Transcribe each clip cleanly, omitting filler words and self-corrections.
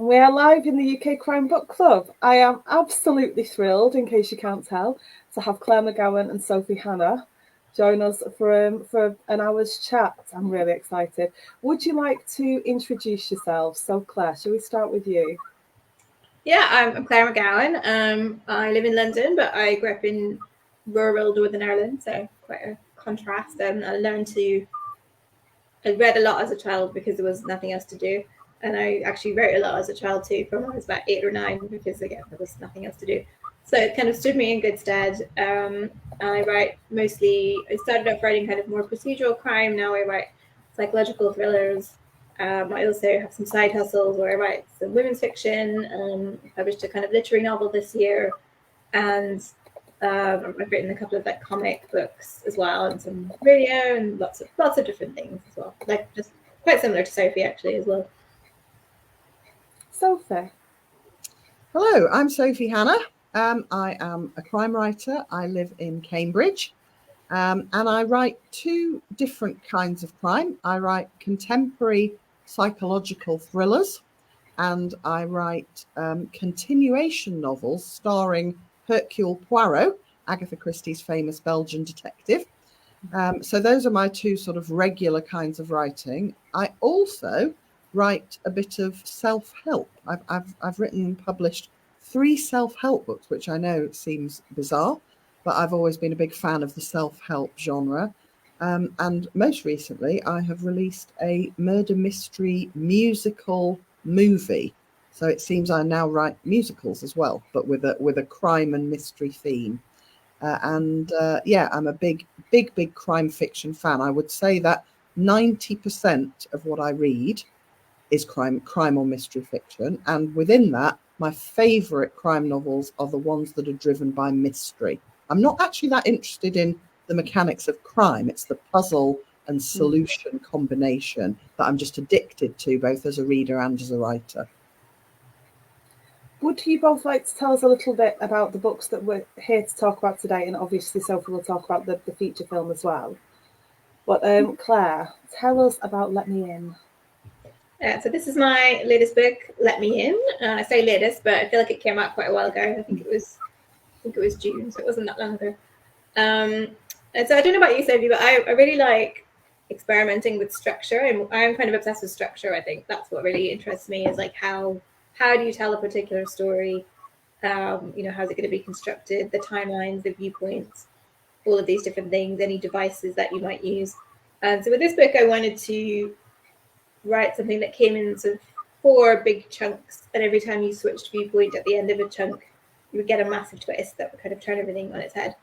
We are live in the UK Crime Book Club. I am absolutely thrilled, in case you can't tell, to have Claire McGowan and Sophie Hannah join us for an hour's chat. I'm really excited. Would you like to introduce yourselves? So, Claire, shall we start with you? Yeah, I'm Claire McGowan. I live in London, but I grew up in rural Northern Ireland, so quite a contrast. I read a lot as a child because there was nothing else to do. And I actually wrote a lot as a child too, from when I was about 8 or 9, because again, there was nothing else to do. So it kind of stood me in good stead. I write mostly, I started off writing kind of more procedural crime. Now I write psychological thrillers. I also have some side hustles where I write some women's fiction. I published a kind of literary novel this year. And I've written a couple of like comic books as well, and some radio, and lots of different things as well. Like just quite similar to Sophie actually as well. Sophie. Hello, I'm Sophie Hannah. I am a crime writer. I live in Cambridge, and I write two different kinds of crime. I write contemporary psychological thrillers, and I write continuation novels starring Hercule Poirot, Agatha Christie's famous Belgian detective. So those are my two sort of regular kinds of writing. I also write a bit of self-help. I've written and published 3 self-help books, which I know seems bizarre, but I've always been a big fan of the self-help genre. And most recently, I have released a murder mystery musical movie. So it seems I now write musicals as well, but with a crime and mystery theme. Yeah, I'm a big crime fiction fan. I would say that 90% of what I read is crime or mystery fiction, and within that, my favorite crime novels are the ones that are driven by mystery. I'm not actually that interested in the mechanics of crime. It's the puzzle and solution combination that I'm just addicted to, both as a reader and as a writer. Would you both like to tell us a little bit about the books that we're here to talk about today? And obviously, Sophie will talk about the feature film as well. But Claire, tell us about Let Me In. So this is my latest book, Let Me In. I say latest, but I feel like it came out quite a while ago. I think it was June, so it wasn't that long ago. And so I don't know about you, Sophie, but I really like experimenting with structure. I'm kind of obsessed with structure. I think that's what really interests me, is like how do you tell a particular story? How's it going to be constructed? The timelines, the viewpoints, all of these different things, any devices that you might use. And so with this book, I wanted to write something that came in sort of 4 big chunks, and every time you switched viewpoint at the end of a chunk, you would get a massive twist that would kind of turn everything on its head.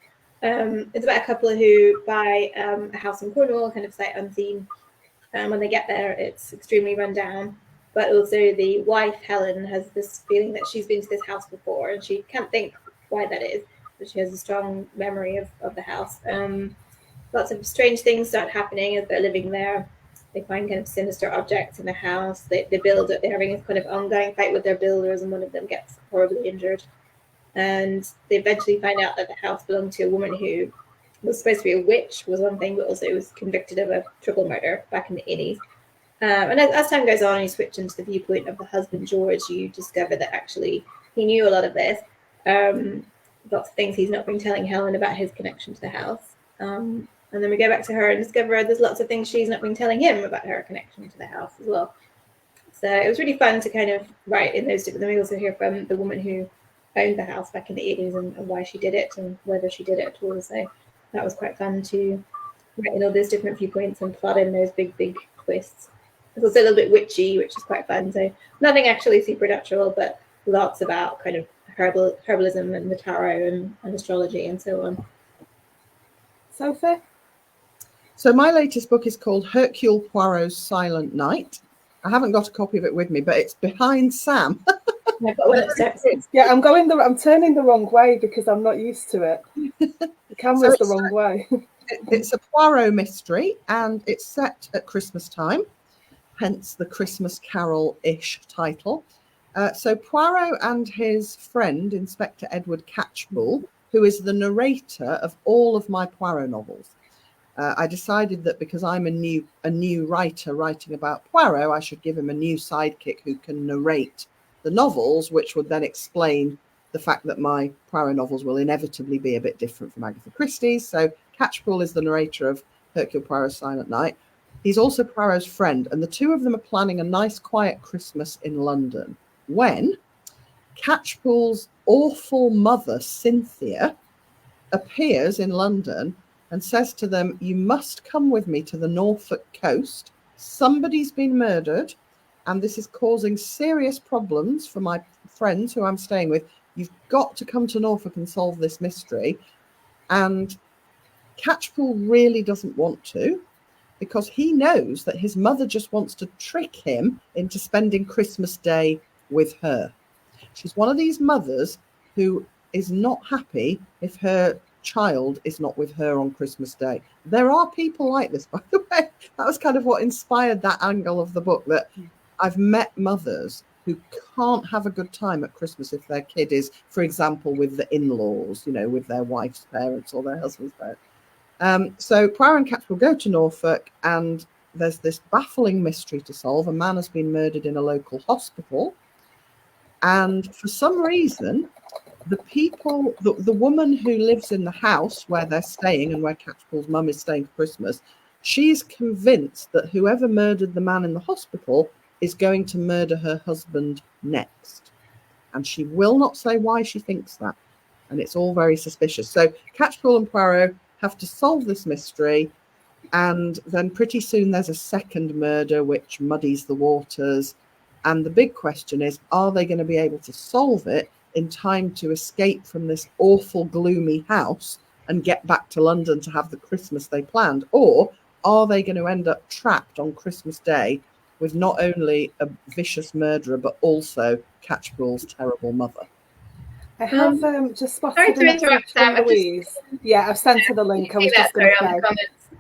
It's about a couple who buy a house in Cornwall, kind of sight unseen. When they get there, it's extremely run down. But also the wife, Helen, has this feeling that she's been to this house before, and she can't think why that is, but she has a strong memory of the house. Lots of strange things start happening as they're living there. They find kind of sinister objects in the house. They're having a kind of ongoing fight with their builders, and one of them gets horribly injured. And they eventually find out that the house belonged to a woman who was supposed to be a witch, was one thing, but also was convicted of a triple murder back in the 80s. And as time goes on and you switch into the viewpoint of the husband, George, you discover that actually he knew a lot of this. Lots of things he's not been telling Helen about his connection to the house. And then we go back to her and discover there's lots of things she's not been telling him about her connection to the house as well. So it was really fun to kind of write in those different. Then we also hear from the woman who owned the house back in the 80s and why she did it and whether she did it at all. So that was quite fun to write in all those different viewpoints and plot in those big twists. It's also a little bit witchy, which is quite fun. So nothing actually supernatural, but lots about kind of herbalism and the tarot and astrology and so on. Sophie? So my latest book is called Hercule Poirot's Silent Night. I haven't got a copy of it with me, but it's behind Sam. Yeah, I'm turning the wrong way because I'm not used to it. The camera's the wrong way. It's a Poirot mystery, and it's set at Christmas time, hence the Christmas Carol-ish title. So Poirot and his friend, Inspector Edward Catchbull, who is the narrator of all of my Poirot novels. I decided that because I'm a new writer writing about Poirot, I should give him a new sidekick who can narrate the novels, which would then explain the fact that my Poirot novels will inevitably be a bit different from Agatha Christie's. So Catchpool is the narrator of Hercule Poirot's Silent Night. He's also Poirot's friend, and the two of them are planning a nice, quiet Christmas in London when Catchpool's awful mother, Cynthia, appears in London and says to them, "You must come with me to the Norfolk coast. Somebody's been murdered, and this is causing serious problems for my friends who I'm staying with. You've got to come to Norfolk and solve this mystery." And Catchpool really doesn't want to, because he knows that his mother just wants to trick him into spending Christmas Day with her. She's one of these mothers who is not happy if her child is not with her on Christmas Day. There are people like this, by the way. That was kind of what inspired that angle of the book, that I've met mothers who can't have a good time at Christmas if their kid is, for example, with the in-laws, with their wife's parents or their husband's parents. So Poirot and Catchpool go to Norfolk, and there's this baffling mystery to solve. A man has been murdered in a local hospital, and for some reason, the woman who lives in the house where they're staying and where Catchpool's mum is staying for Christmas, she's convinced that whoever murdered the man in the hospital is going to murder her husband next. And she will not say why she thinks that. And it's all very suspicious. So Catchpool and Poirot have to solve this mystery. And then pretty soon there's a second murder, which muddies the waters. And the big question is, are they going to be able to solve it in time to escape from this awful, gloomy house and get back to London to have the Christmas they planned? Or are they going to end up trapped on Christmas Day with not only a vicious murderer, but also Catchpool's terrible mother? I have just spotted sorry to interrupt, Sam. Louise. Yeah, I've sent her the link. I was just going to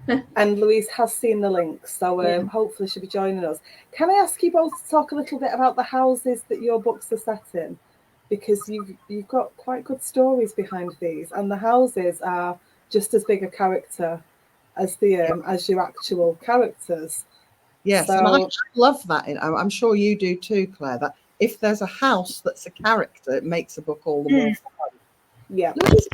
say. And Louise has seen the link, so hopefully she'll be joining us. Can I ask you both to talk a little bit about the houses that your books are set in? Because you've got quite good stories behind these, and the houses are just as big a character as as your actual characters. Yes, so, and I love that. I'm sure you do too, Claire, that if there's a house that's a character, it makes a book all the more fun. Yeah. Louise,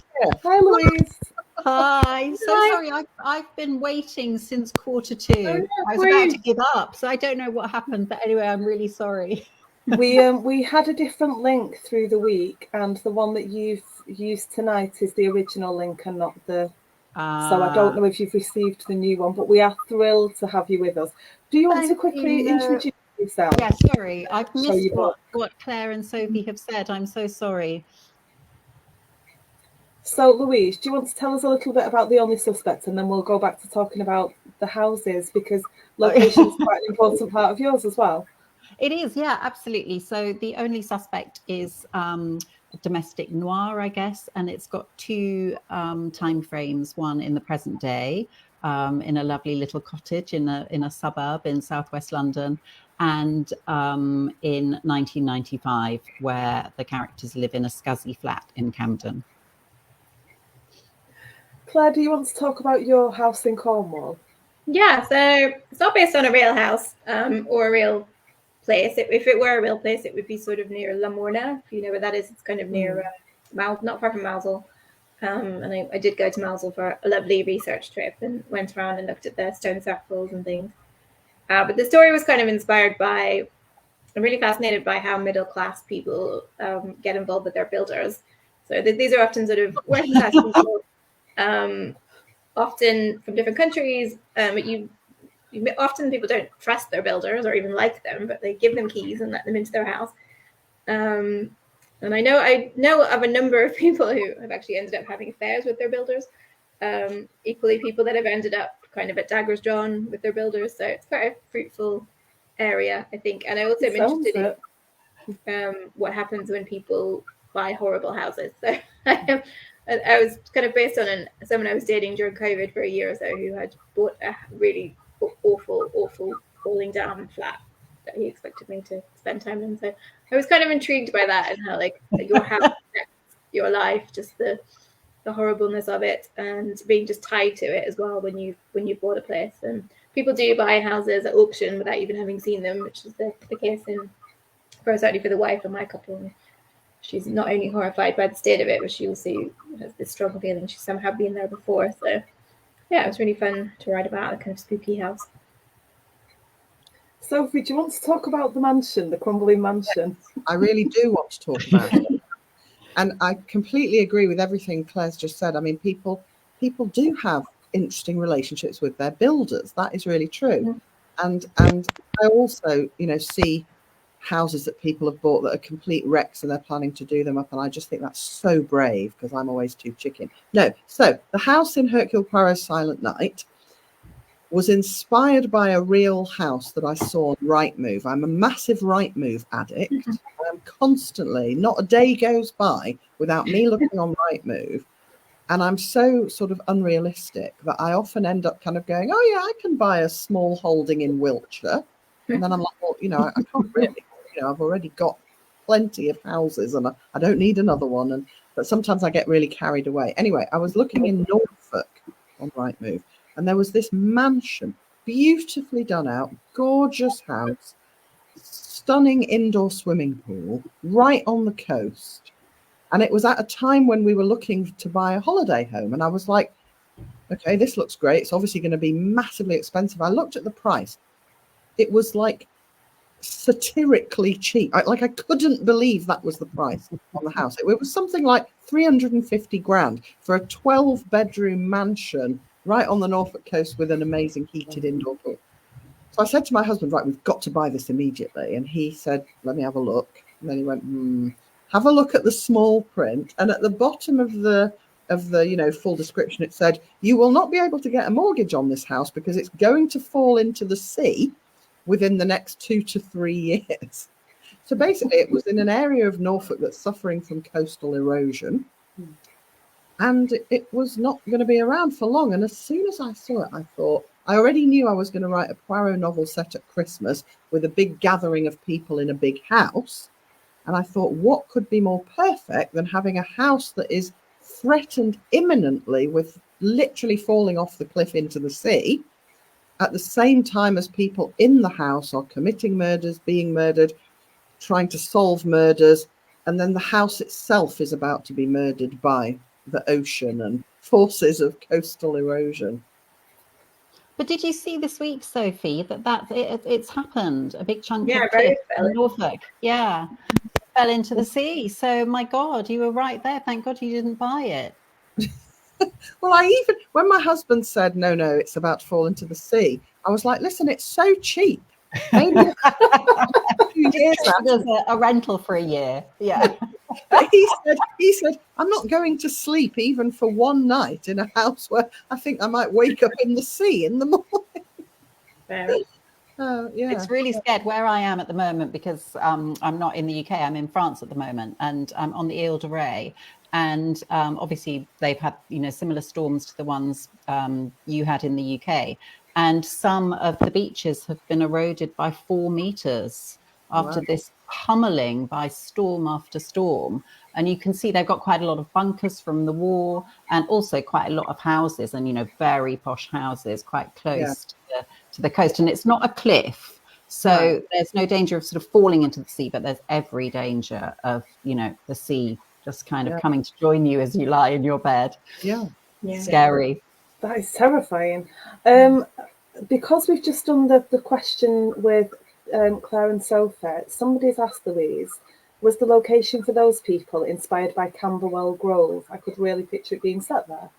hi, Louise. Hi. So sorry, I've been waiting since 2:45. I was about to give up, so I don't know what happened. But anyway, I'm really sorry. We had a different link through the week, and the one that you've used tonight is the original link and not the. So I don't know if you've received the new one, but we are thrilled to have you with us. Do you want to quickly introduce yourself? Yeah, sorry, I've missed what Claire and Sophie have said. I'm so sorry. So, Louise, do you want to tell us a little bit about The Only Suspect, and then we'll go back to talking about the houses, because location is quite an important part of yours as well. It is, yeah, absolutely. So The Only Suspect is domestic noir, I guess, and it's got two time frames. One in the present day, in a lovely little cottage in a suburb in southwest London, and in 1995, where the characters live in a scuzzy flat in Camden. Claire, do you want to talk about your house in Cornwall? Yeah, so it's not based on a real house or a real place. If it were a real place, it would be sort of near Lamorna, if you know where that is. It's kind of near not far from Mousehole. And I did go to Mousehole for a lovely research trip and went around and looked at the stone circles and things. But the story was kind of inspired by, I'm really fascinated by how middle class people get involved with their builders. So these are often sort of working class people, often from different countries. Often people don't trust their builders or even like them, but they give them keys and let them into their house. And I know of a number of people who have actually ended up having affairs with their builders. Equally, people that have ended up kind of at daggers drawn with their builders. So it's quite a fruitful area, I think. And I also am interested in what happens when people buy horrible houses. So I was kind of based on someone I was dating during COVID for a year or so, who had bought a really awful falling down flat that he expected me to spend time in. So I was kind of intrigued by that, and how like your house affects your life, just the horribleness of it, and being just tied to it as well when you bought a place. And people do buy houses at auction without even having seen them, which is the case in certainly for the wife of my couple. She's not only horrified by the state of it, but she also has this strong feeling she's somehow been there before. So yeah, it was really fun to write about a kind of spooky house. Sophie, do you want to talk about the mansion, the crumbling mansion? I really do want to talk about it. And I completely agree with everything Claire's just said. I mean, people do have interesting relationships with their builders. That is really true. And I also, see houses that people have bought that are complete wrecks and they're planning to do them up. And I just think that's so brave, because I'm always too chicken. No, so the house in Hercule Poirot's Silent Night was inspired by a real house that I saw on Rightmove. I'm a massive Rightmove addict. I'm constantly, not a day goes by without me looking on Rightmove. And I'm so sort of unrealistic that I often end up kind of going, oh yeah, I can buy a small holding in Wiltshire. And then I'm like, well, I can't really, I've already got plenty of houses and I don't need another one. But sometimes I get really carried away. Anyway, I was looking in Norfolk on Rightmove, and there was this mansion, beautifully done out, gorgeous house, stunning indoor swimming pool, right on the coast. And it was at a time when we were looking to buy a holiday home. And I was like, okay, this looks great. It's obviously going to be massively expensive. I looked at the price. It was like satirically cheap. I couldn't believe that was the price on the house. It was something like 350 grand for a 12-bedroom mansion right on the Norfolk coast with an amazing heated indoor pool. So I said to my husband, right, we've got to buy this immediately. And he said, let me have a look. And then he went, have a look at the small print. And at the bottom of the full description, it said, you will not be able to get a mortgage on this house because it's going to fall into the sea within the next 2 to 3 years. So basically it was in an area of Norfolk that's suffering from coastal erosion. And it was not going to be around for long. And as soon as I saw it, I thought, I already knew I was going to write a Poirot novel set at Christmas with a big gathering of people in a big house. And I thought, what could be more perfect than having a house that is threatened imminently with literally falling off the cliff into the sea, at the same time as people in the house are committing murders, being murdered, trying to solve murders, and then the house itself is about to be murdered by the ocean and forces of coastal erosion. But did you see this week, Sophie, that it's happened? A big chunk Yeah, of cliff fell in Norfolk, fell into the sea. So my God, you were right there. Thank God you didn't buy it. Well, when my husband said, no, it's about to fall into the sea, I was like, listen, it's so cheap. Maybe a few years There's a rental for a year. Yeah. He said, I'm not going to sleep even for one night in a house where I think I might wake up in the sea in the morning. It's really scared where I am at the moment because I'm not in the UK. I'm in France at the moment, and I'm on the Ile de Ré. And obviously they've had similar storms to the ones you had in the UK. And some of the beaches have been eroded by 4 meters after this pummeling by storm after storm. And you can see they've got quite a lot of bunkers from the war, and also quite a lot of houses, and very posh houses quite close to the coast. And it's not a cliff, so there's no danger of sort of falling into the sea, but there's every danger of the sea just kind of coming to join you as you lie in your bed. Scary. That is terrifying. Because we've just done the question with Claire and Sophie, somebody's asked Louise, was the location for those people inspired by Camberwell Grove? I could really picture it being set there.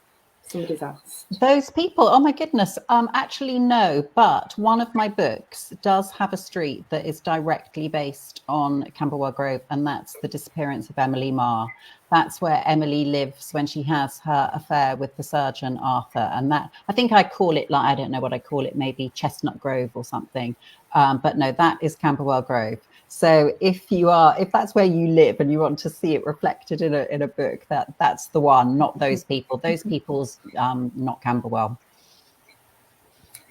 Somebody's asked. Those people, oh my goodness, actually no, but one of my books does have a street that is directly based on Camberwell Grove, and that's The Disappearance of Emily Marr. That's where Emily lives when she has her affair with the surgeon Arthur, and that, I think I call it, like, I don't know what I call it, maybe Chestnut Grove or something, but no, that is Camberwell Grove. So if that's where you live and you want to see it reflected in a book, that's the one, not those people. Those people's not Camberwell.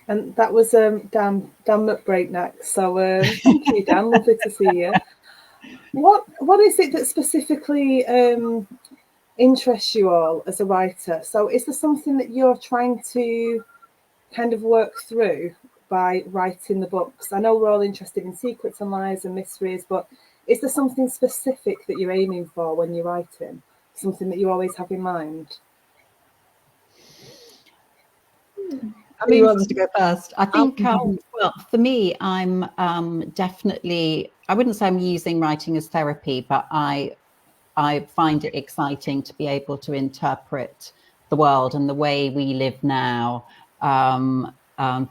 And that was Dan McBreakneck. So thank you, Dan. Lovely to see you. What is it that specifically interests you all as a writer? So is there something that you're trying to kind of work through by writing the books? I know we're all interested in secrets and lies and mysteries, but Is there something specific that you're aiming for when you're writing? Something that you always have in mind? I Who mean, wants to go first? I think, well, for me, I'm definitely, I wouldn't say I'm using writing as therapy, but I find it exciting to be able to interpret the world and the way we live now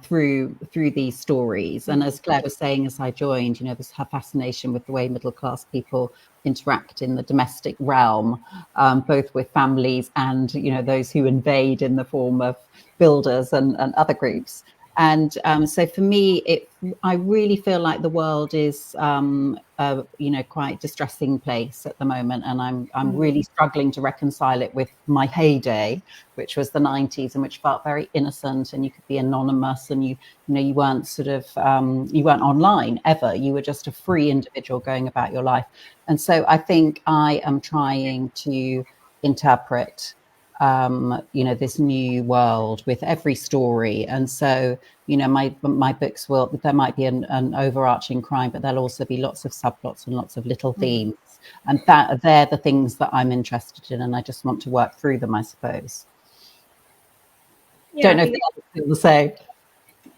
through these stories. And as Claire was saying, as I joined, you know, this her fascination with the way middle class people interact in the domestic realm, both with families and, you know, those who invade in the form of builders and other groups. And so for me, I really feel like the world is, you know, quite distressing place at the moment, and I'm really struggling to reconcile it with my heyday, which was the 90s, and which felt very innocent, and you could be anonymous, and you know, you weren't sort of you weren't online ever. You were just a free individual going about your life. And so I think I am trying to interpret you know, this new world with every story. And so, you know, my books there might be an overarching crime, but there'll also be lots of subplots and lots of little themes. And they're the things that I'm interested in, and I just want to work through them, I suppose. Don't know if the others feel the same.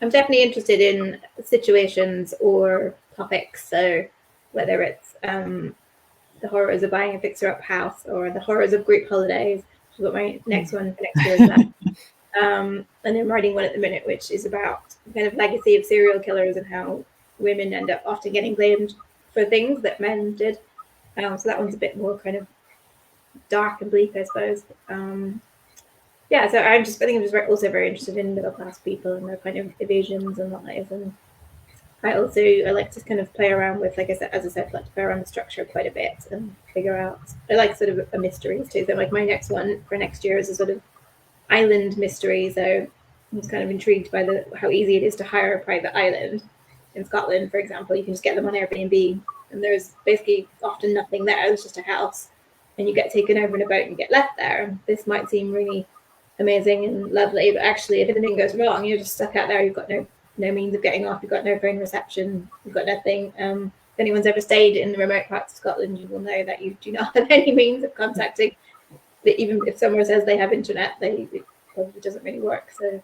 I'm definitely interested in situations or topics. So whether it's the horrors of buying a fixer-up house or the horrors of group holidays, which is what my next one for next year is about. And I'm writing one at the minute, which is about the kind of legacy of serial killers and how women end up often getting blamed for things that men did. So that one's a bit more kind of dark and bleak, I suppose. Yeah, so I think I'm just also very interested in middle class people and their kind of evasions and lives. And I like to kind of play around with, like I said, as I said, like to play around the structure quite a bit and figure out. I like sort of a mysteries too. So like my next one for next year is a sort of island mystery. So I was kind of intrigued by how easy it is to hire a private island in Scotland, for example. You can just get them on Airbnb, and there's basically often nothing there. It's just a house, and you get taken over in a boat and you get left there. This might seem really amazing and lovely, but actually, if anything goes wrong, you're just stuck out there. You've got no means of getting off. You've got no phone reception. You've got nothing. If anyone's ever stayed in the remote parts of Scotland, you will know that you do not have any means of contacting. Even if someone says they have internet, it probably doesn't really work. So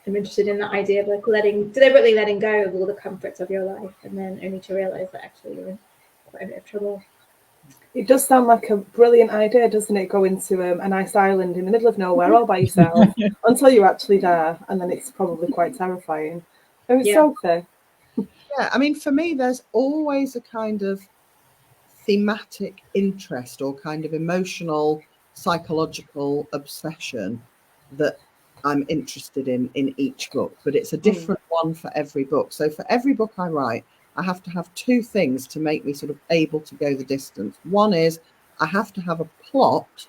I'm interested in that idea of like deliberately letting go of all the comforts of your life, and then only to realize that actually you're in quite a bit of trouble. It does sound like a brilliant idea, doesn't it? Go into a nice island in the middle of nowhere all by yourself until you're actually there, and then it's probably quite terrifying. Oh, it's Sophie. Yeah, I mean, for me, there's always a kind of thematic interest or kind of emotional, psychological obsession that I'm interested in each book, but it's a different one for every book. So for every book I write, I have to have two things to make me sort of able to go the distance. One is I have to have a plot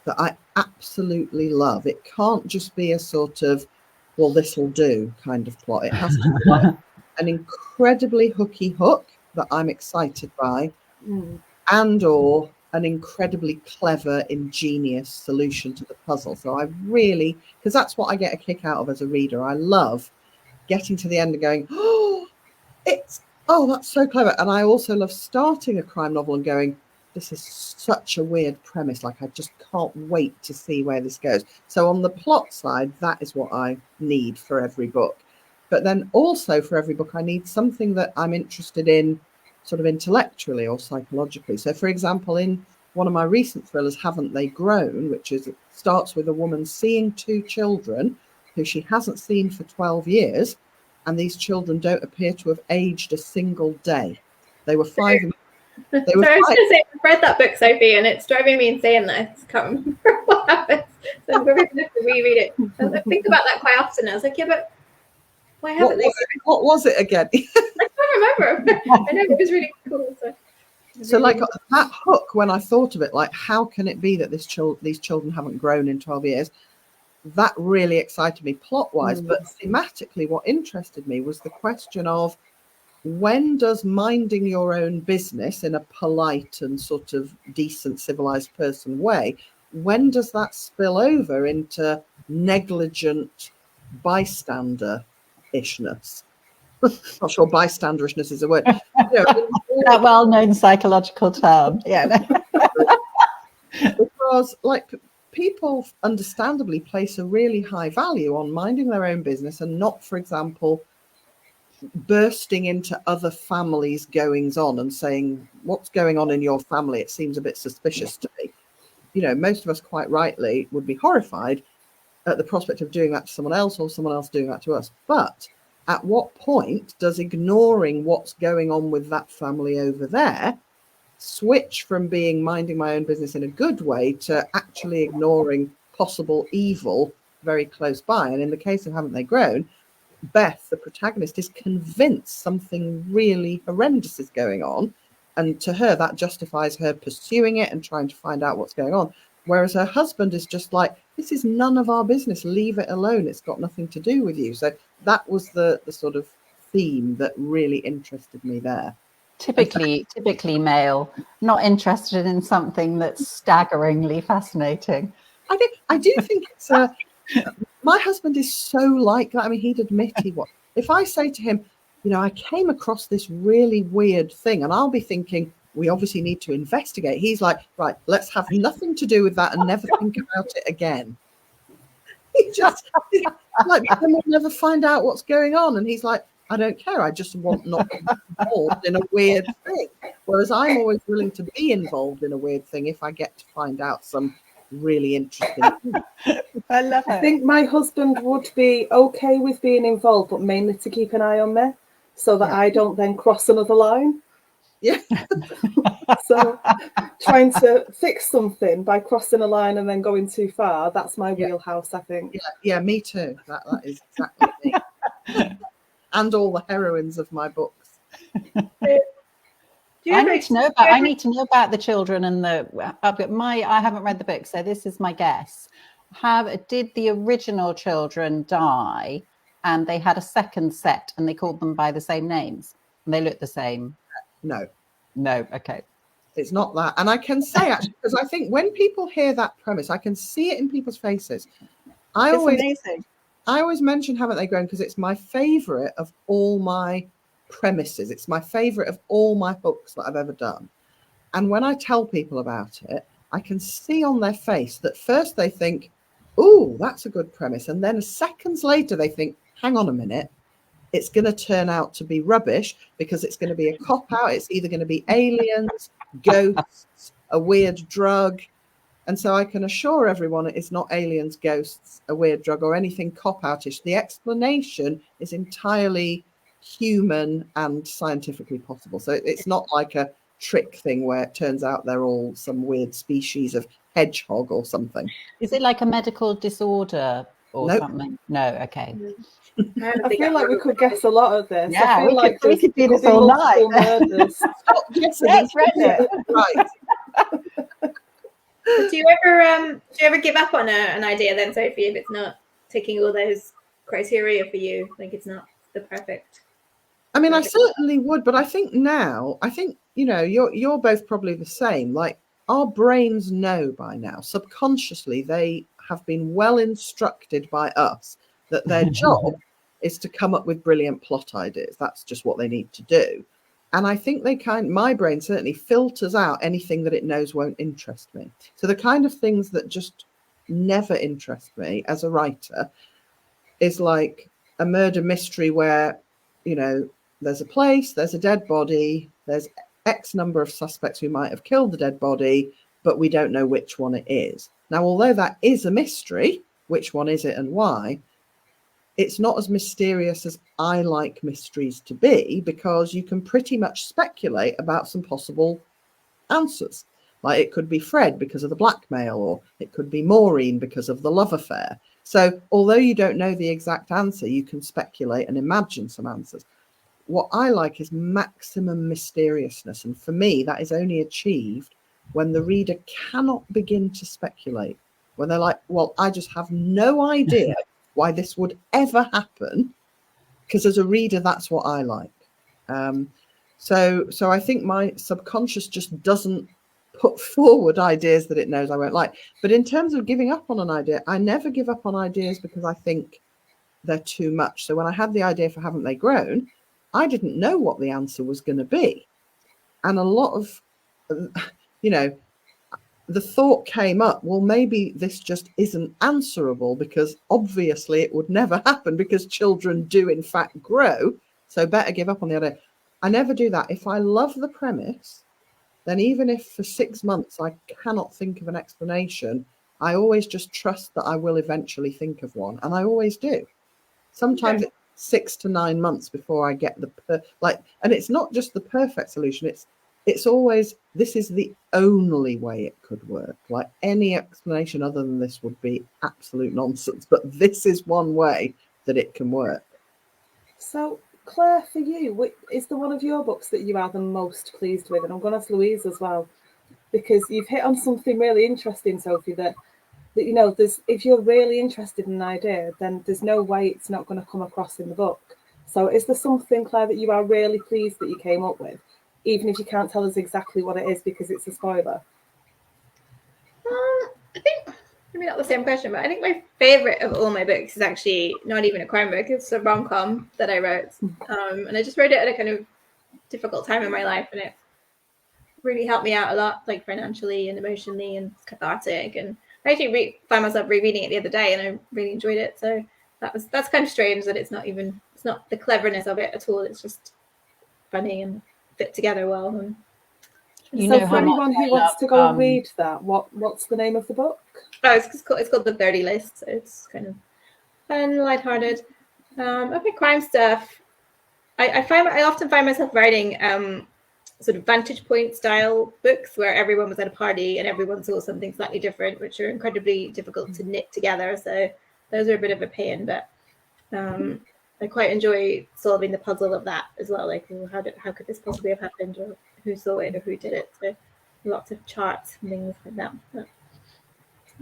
that I absolutely love. It can't just be a sort of, well, this will do kind of plot. It has to be like an incredibly hooky hook that I'm excited by, and or an incredibly clever, ingenious solution to the puzzle. So I really, because that's what I get a kick out of as a reader. I love getting to the end and going, oh, that's so clever. And I also love starting a crime novel and going, this is such a weird premise. Like, I just can't wait to see where this goes. So on the plot side, that is what I need for every book. But then also for every book, I need something that I'm interested in sort of intellectually or psychologically. So, for example, in one of my recent thrillers, Haven't They Grown, which starts with a woman seeing two children who she hasn't seen for 12 years. And these children don't appear to have aged a single day. They were 5. I was going to say, I've read that book, Sophie, and it's driving me insane that I just can't remember what happens. So I'm going to have to reread it. I think about that quite often. I was like, yeah, but why haven't they? What was it again? I can't remember. I know it was really cool. So like that hook, when I thought of it, like, how can it be that these children haven't grown in 12 years? That really excited me plot-wise, but thematically what interested me was the question of, when does minding your own business in a polite and sort of decent, civilized person way, when does that spill over into negligent bystander-ishness? Not sure bystander-ishness is a word. That well-known psychological term. Yeah. Because like people understandably place a really high value on minding their own business and not, for example, bursting into other families' goings on and saying, what's going on in your family? It seems a bit suspicious to me. You know, most of us quite rightly would be horrified at the prospect of doing that to someone else or someone else doing that to us. But at what point does ignoring what's going on with that family over there switch from being minding my own business in a good way to actually ignoring possible evil very close by? And in the case of Haven't They Grown, Beth, the protagonist, is convinced something really horrendous is going on. And to her, that justifies her pursuing it and trying to find out what's going on. Whereas her husband is just like, this is none of our business. Leave it alone. It's got nothing to do with you. So that was the sort of theme that really interested me there. Typically male, not interested in something that's staggeringly fascinating. I do think it's my husband is so like that. I mean, he'd admit he was. If I say to him, you know, I came across this really weird thing, and I'll be thinking, we obviously need to investigate. He's like, right, let's have nothing to do with that and never think about it again. He just like, then we'll never find out what's going on. And he's like, I don't care. I just want not to be involved in a weird thing. Whereas I'm always willing to be involved in a weird thing if I get to find out some really interesting thing. I love it. I think my husband would be okay with being involved, but mainly to keep an eye on me so that I don't then cross another line. Yeah. So trying to fix something by crossing a line and then going too far, that's my wheelhouse, I think. Yeah, me too. That is exactly me. And all the heroines of my books. I need to know about the children and I haven't read the book, so this is my guess. Did the original children die and they had a second set and they called them by the same names and they looked the same? No, okay. It's not that. And I can say, actually, because I think when people hear that premise, I can see it in people's faces. Amazing. I always mention Haven't They Grown because it's my favorite of all my premises. It's my favorite of all my books that I've ever done. And when I tell people about it, I can see on their face that first they think, oh, that's a good premise. And then seconds later, they think, hang on a minute. It's going to turn out to be rubbish because it's going to be a cop-out. It's either going to be aliens, ghosts, a weird drug. And so I can assure everyone it is not aliens, ghosts, a weird drug, or anything cop-outish. The explanation is entirely human and scientifically possible. So it's not like a trick thing where it turns out they're all some weird species of hedgehog or something. Is it like a medical disorder or something? No, okay. I feel like we could guess a lot of this. Yeah, I feel like we could do this all night. Yes, read it. Right. Do you ever give up on an idea then, Sophie, if it's not ticking all those criteria for you? Like it's not the perfect. I mean, I certainly would, but I think you know, you're both probably the same. Like our brains know by now, subconsciously, they have been well instructed by us that their job is to come up with brilliant plot ideas. That's just what they need to do. And I think my brain certainly filters out anything that it knows won't interest me. So the kind of things that just never interest me as a writer is like a murder mystery where, you know, there's a place, there's a dead body, there's X number of suspects who might have killed the dead body, but we don't know which one it is. Now, although that is a mystery, which one is it and why, it's not as mysterious as I like mysteries to be, because you can pretty much speculate about some possible answers. Like it could be Fred because of the blackmail, or it could be Maureen because of the love affair. So although you don't know the exact answer, you can speculate and imagine some answers. What I like is maximum mysteriousness. And for me, that is only achieved when the reader cannot begin to speculate. When they're like, well, I just have no idea why this would ever happen, because as a reader, that's what I like. So I think my subconscious just doesn't put forward ideas that it knows I won't like. But in terms of giving up on an idea, I never give up on ideas because I think they're too much. So when I had the idea for Haven't They Grown, I didn't know what the answer was going to be. And a lot of, the thought came up, well, maybe this just isn't answerable, because obviously it would never happen, because children do in fact grow. So better give up on the idea. I never do that. If I love the premise, then even if for 6 months I cannot think of an explanation, I always just trust that I will eventually think of one. And I always do. Sometimes it's 6 to 9 months before I get and it's not just the perfect solution. It's always, this is the only way it could work. Like, any explanation other than this would be absolute nonsense. But this is one way that it can work. So, Claire, for you, is there one of your books that you are the most pleased with? And I'm going to ask Louise as well, because you've hit on something really interesting, Sophie, that if you're really interested in an idea, then there's no way it's not going to come across in the book. So is there something, Claire, that you are really pleased that you came up with, even if you can't tell us exactly what it is because it's a spoiler? I think maybe not the same question, but I think my favorite of all my books is actually not even a crime book. It's a rom-com that I wrote, and I just wrote it at a kind of difficult time in my life, and it really helped me out a lot, like financially and emotionally, and cathartic. And I actually found myself rereading it the other day, and I really enjoyed it. So that's kind of strange that it's not the cleverness of it at all. It's just funny and fit together well. And so for anyone who wants to go read that, what's the name of the book? Oh, it's called The 30 List. So it's kind of fun, lighthearted. I think crime stuff. I often find myself writing sort of vantage point style books where everyone was at a party and everyone saw something slightly different, which are incredibly difficult to knit together. So those are a bit of a pain, but I quite enjoy solving the puzzle of that as well. Like, how could this possibly have happened, or who saw it, or who did it? So lots of charts and things like that. But,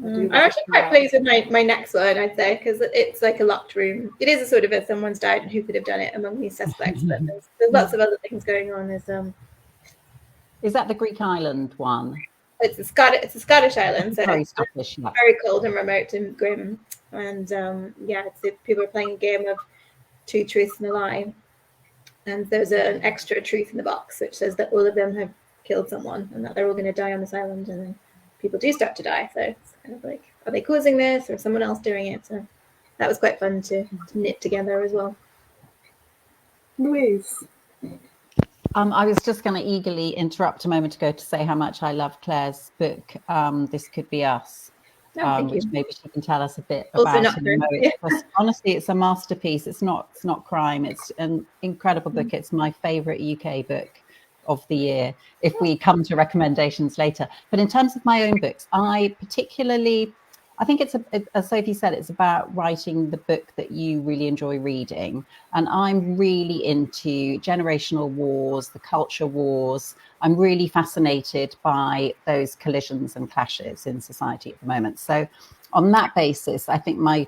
I'm actually quite pleased with my next one, I'd say, because it's like a locked room. It is a sort of a someone's died and who could have done it among these suspects, but there's lots of other things going on. Is that the Greek island one? It's a Scottish island, so very Scottish, yeah. Very cold and remote and grim. And people are playing a game of two truths and a lie. And there's an extra truth in the box which says that all of them have killed someone and that they're all going to die on this island. And then people do start to die. So it's kind of like, are they causing this or someone else doing it? So that was quite fun to knit together as well. Louise? I was just going to eagerly interrupt a moment ago to say how much I love Claire's book, This Could Be Us, which maybe she can tell us a bit about. Honestly, it's a masterpiece. It's not crime. It's an incredible book. It's my favourite UK book of the year, if we come to recommendations later. But in terms of my own books, I think it's, as Sophie said, it's about writing the book that you really enjoy reading. And I'm really into generational wars, the culture wars. I'm really fascinated by those collisions and clashes in society at the moment. So on that basis, I think my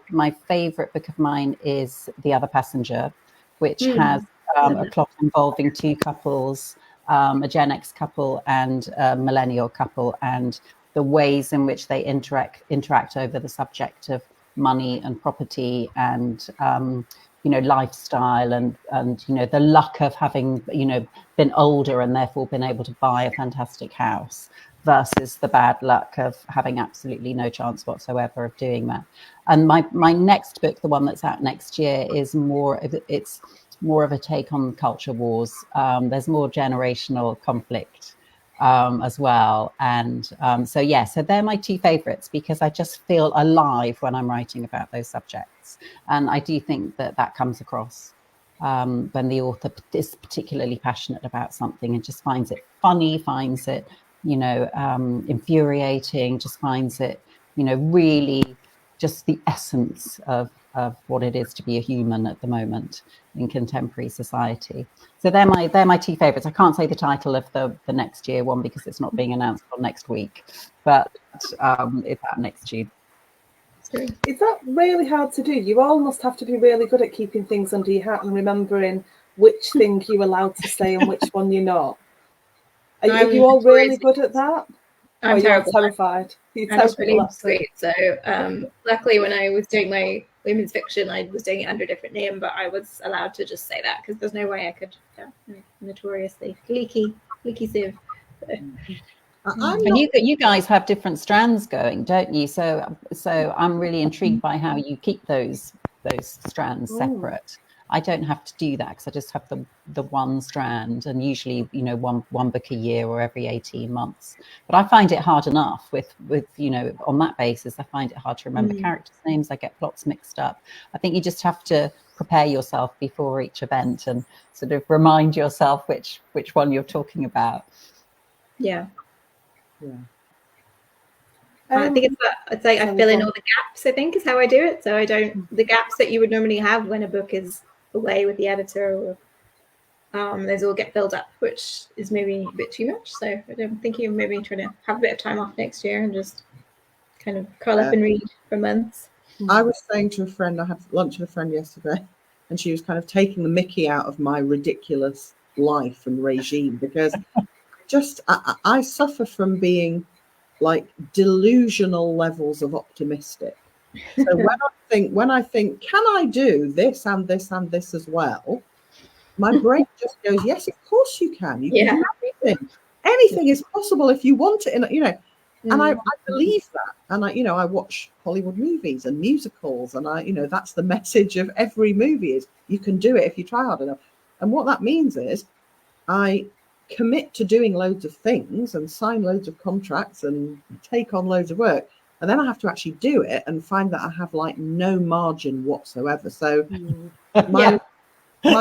favourite book of mine is The Other Passenger, which has a plot involving two couples, a Gen X couple and a millennial couple, and the ways in which they interact over the subject of money and property and lifestyle and the luck of having been older and therefore been able to buy a fantastic house versus the bad luck of having absolutely no chance whatsoever of doing that. And my next book, the one that's out next year, is more of a take on culture wars. There's more generational conflict as well. And so they're my two favorites because I just feel alive when I'm writing about those subjects. And I do think that comes across when the author is particularly passionate about something and just finds it funny, finds it, infuriating, just finds it, really just the essence of what it is to be a human at the moment in contemporary society. So they're my two favorites. I can't say the title of the next year one because it's not being announced until next week, but it's out next June. Is that really hard to do? You all must have to be really good at keeping things under your hat and remembering which thing you're allowed to say and which one you're not. Are you all really good at that? I'm terrified. I'm just really sweet. So luckily when I was doing my women's fiction, I was doing it under a different name, but I was allowed to just say that because there's no way I could. Notoriously leaky. Wiki Sieve. I'm And not. you guys have different strands going, don't you? So I'm really intrigued by how you keep those strands separate. I don't have to do that because I just have the one strand, and usually, you know, one book a year or every 18 months. But I find it hard enough with you know, on that basis. I find it hard to remember characters' names. I get plots mixed up. I think you just have to prepare yourself before each event and sort of remind yourself which one you're talking about. Yeah. Yeah. I think it's like I fill in all the gaps, I think, is how I do it. So I don't, the gaps that you would normally have when a book is away with the editor, or those all get filled up, which is maybe a bit too much. So I'm thinking of maybe trying to have a bit of time off next year and just kind of curl up and read for months. I was saying to a friend, I had lunch with a friend yesterday, and she was kind of taking the mickey out of my ridiculous life and regime, because I suffer from being like delusional levels of optimistic. So when I think, can I do this and this and this as well? My brain just goes, yes, of course you can. You can do everything. Anything is possible if you want it. And, you know, and I believe that. And I watch Hollywood movies and musicals, and that's the message of every movie is you can do it if you try hard enough. And what that means is I commit to doing loads of things and sign loads of contracts and take on loads of work. And then I have to actually do it and find that I have like no margin whatsoever. So my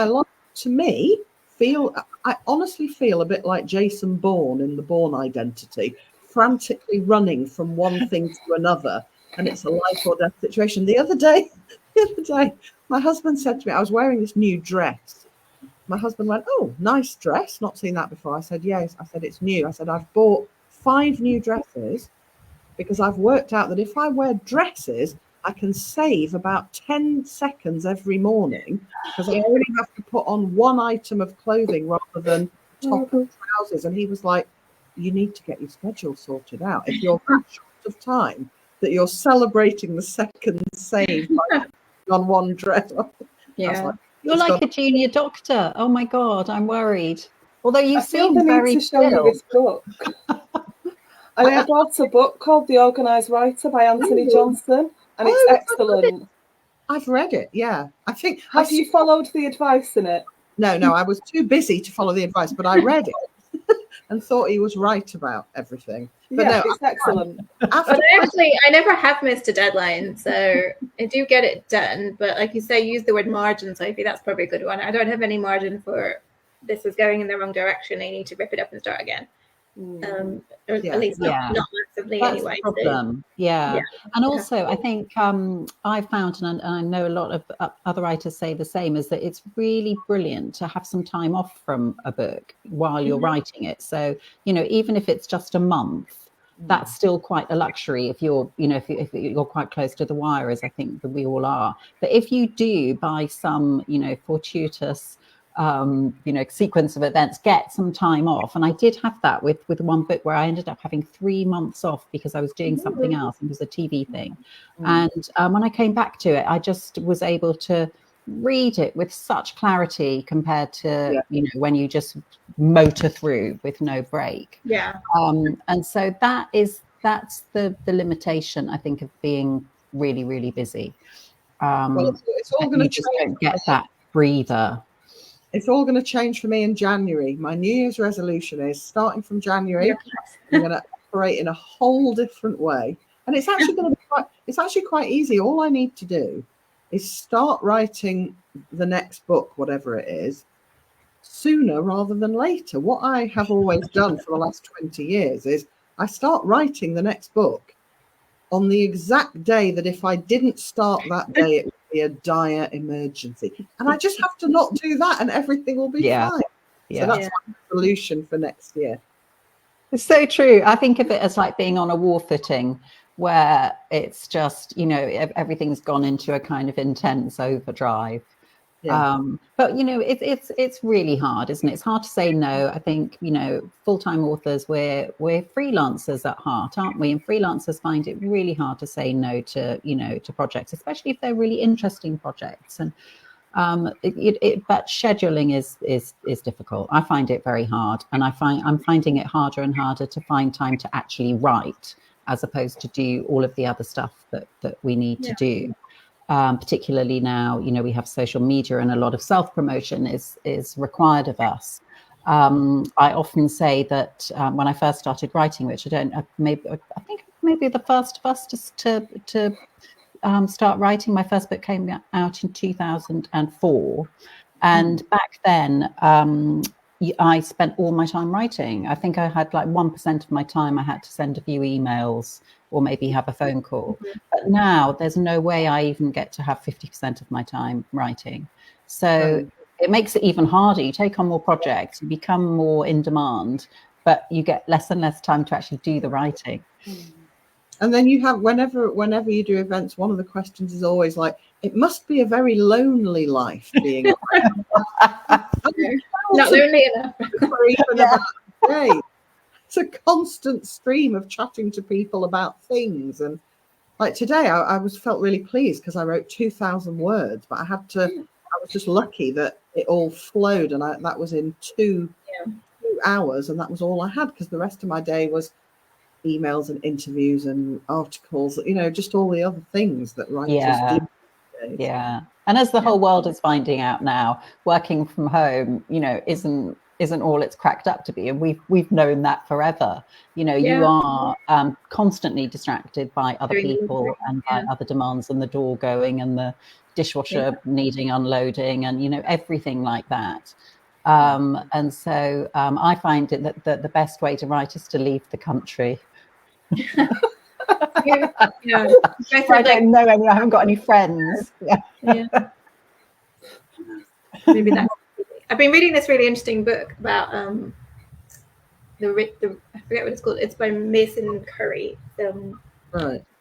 life, to me, I honestly feel a bit like Jason Bourne in The Bourne Identity, frantically running from one thing to another, and it's a life or death situation. The other day, my husband said to me, I was wearing this new dress. My husband went, "Oh, nice dress. Not seen that before." I said, "Yes." I said, "It's new." I said, "I've bought 5 new dresses because I've worked out that if I wear dresses, I can save about 10 seconds every morning, because I only have to put on one item of clothing rather than top and trousers." And he was like, "You need to get your schedule sorted out. If you're that short of time that you're celebrating the seconds saved by on one dress." Yeah. You're like a junior doctor. Oh my God, I'm worried. Although you I feel seem the need very to show you this book. I bought a book called The Organised Writer by Anthony Johnson, and it's excellent. I've read it, yeah. I think. Have you followed the advice in it? No, I was too busy to follow the advice, but I read it and thought he was right about everything. But yeah, it's excellent. But I never have missed a deadline, so I do get it done. But like you say, use the word margin, Sophie. That's probably a good one. I don't have any margin for this is going in the wrong direction. I need to rip it up and start again. Or at least not massively. That's anyway. the problem. So, and also I think I found, and I know a lot of other writers say the same, is that it's really brilliant to have some time off from a book while you're writing it. So even if it's just a month, that's still quite a luxury if you're if you're quite close to the wire, as I think that we all are. But if you do, by some fortuitous sequence of events, get some time off. And I did have that with one book where I ended up having 3 months off because I was doing something else. It was a TV thing. And when I came back to it, I just was able to read it with such clarity compared to when you just motor through with no break. And so that's the limitation, I think, of being really, really busy. Well, it's all going to just don't get that breather. It's all going to change for me in January. My New Year's resolution is, starting from January, I'm going to operate in a whole different way. And it's actually going to be quite easy. All I need to do is start writing the next book, whatever it is, sooner rather than later. What I have always done for the last 20 years is I start writing the next book on the exact day that if I didn't start that day, it would be a dire emergency. And I just have to not do that and everything will be fine. So that's my solution for next year. It's so true. I think of it as like being on a war footing where it's just, everything's gone into a kind of intense overdrive. But it's really hard, isn't it? It's hard to say no. I think full-time authors, we're freelancers at heart, aren't we? And freelancers find it really hard to say no to to projects, especially if they're really interesting projects. And But scheduling is difficult. I find it very hard, and I'm finding it harder and harder to find time to actually write, as opposed to do all of the other stuff that we need to do. Particularly now, we have social media, and a lot of self-promotion is required of us. I often say that when I first started writing, which I think maybe the first of us to start writing, my first book came out in 2004, and back then I spent all my time writing. I think I had like 1% of my time I had to send a few emails or maybe have a phone call. But now there's no way I even get to have 50% of my time writing. So it makes it even harder. You take on more projects, you become more in demand, but you get less and less time to actually do the writing. And then you have, whenever you do events, one of the questions is always like, it must be a very lonely life being not lonely enough. About a day. It's a constant stream of chatting to people about things. And like today, I felt really pleased because I wrote 2,000 words, but I was just lucky that it all flowed, and that was in 2 hours, and that was all I had, because the rest of my day was emails and interviews and articles, just all the other things that writers do. Yeah. And as the whole world is finding out now, working from home, isn't all it's cracked up to be. And we've known that forever. You are constantly distracted by other people and by other demands, and the door going and the dishwasher needing unloading, and everything like that. And so I find it that the best way to write is to leave the country. I don't know any. I haven't got any friends. Maybe that's. I've been reading this really interesting book about the I forget what it's called. It's by Mason Curry. The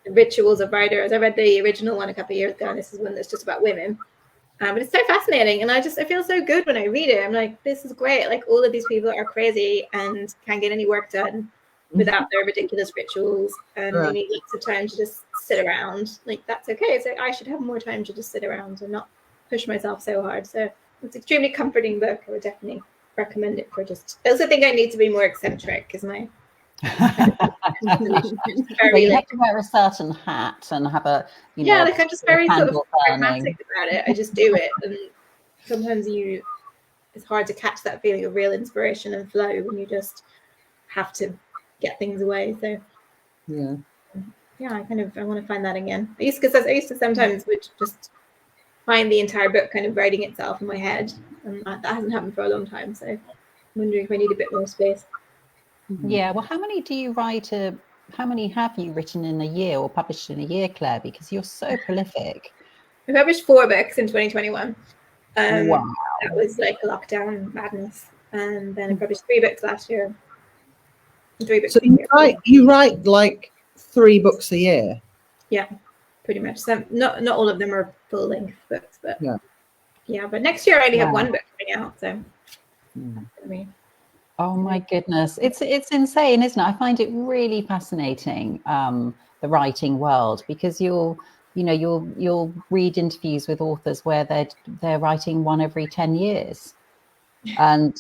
Rituals of Writers. I read the original one a couple of years ago, and this is one that's just about women. But it's so fascinating, and I feel so good when I read it. I'm like, this is great. Like, all of these people are crazy and can't get any work done without their ridiculous rituals, and they need lots of time to just sit around. Like, that's okay. So I should have more time to just sit around and not push myself so hard. So it's an extremely comforting book. I would definitely recommend it for just. I also think I need to be more eccentric, because my. You have to wear a certain hat and have a like I'm just very sort of pragmatic about it. I just do it, and sometimes it's hard to catch that feeling of real inspiration and flow when you just have to get things away. So I want to find that again. I used to sometimes would just find the entire book kind of writing itself in my head, and that hasn't happened for a long time. So I'm wondering if I need a bit more space. Yeah, well, how many do you write? How many have you written in a year or published in a year, Claire? Because you're so prolific. I published 4 books in 2021. Wow. That was like lockdown madness. And then I published 3 books last year. 3 books. So you write like 3 books a year? Yeah, pretty much. Not all of them are full length books, but but next year I only have 1 book coming out. So oh my goodness, it's insane, isn't it? I find it really fascinating, the writing world, because you'll read interviews with authors where they're writing 1 every 10 years, and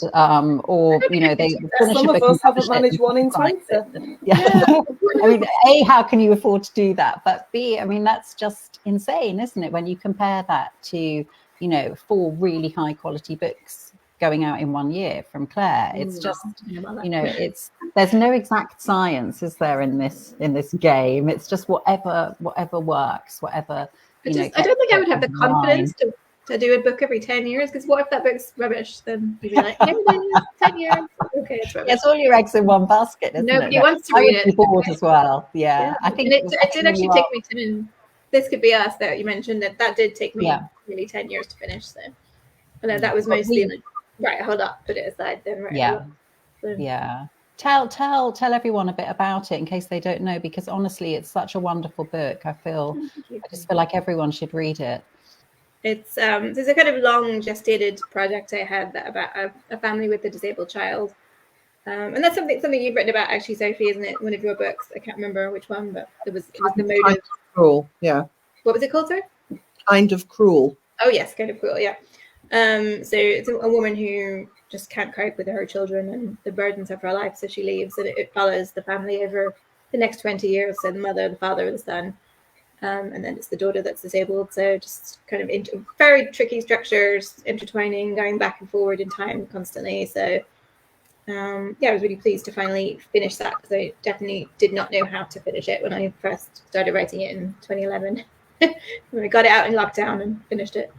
or they some of us haven't managed 1 in 20. I mean, A, how can you afford to do that? But B, I mean, that's just insane, isn't it? When you compare that to 4 really high quality books going out in 1 year from Claire. It's just there's no exact science, is there, in this game? It's just whatever works, whatever. I don't think I would have the confidence to do a book every 10 years, because what if that book's rubbish? Then you'd be like, every 10 years, okay, it's rubbish. It's all your eggs in one basket, isn't Nobody it? wants to read it. Bored as well. I think it did actually take me 10. This Could Be Us that you mentioned, that did take me nearly 10 years to finish. So, and that was mostly like. Right, hold up, put it aside then. Right. Tell everyone a bit about it in case they don't know, because honestly, it's such a wonderful book. I just feel like everyone should read it. It's a kind of long gestated project I had about a family with a disabled child, and that's something you've written about, actually, Sophie, isn't it? One of your books. I can't remember which one, but it was the motive. Kind of Cruel, yeah. What was it called, sir? Kind of Cruel. Oh yes, kind of cool. Yeah. So it's a woman who just can't cope with her children and the burdens of her life, so she leaves, and it follows the family over the next 20 years. So the mother, the father, the son, and then it's the daughter that's disabled. So just kind of very tricky structures, intertwining, going back and forward in time constantly. So yeah, I was really pleased to finally finish that, because I definitely did not know how to finish it when I first started writing it in 2011. When I got it out in lockdown and finished it,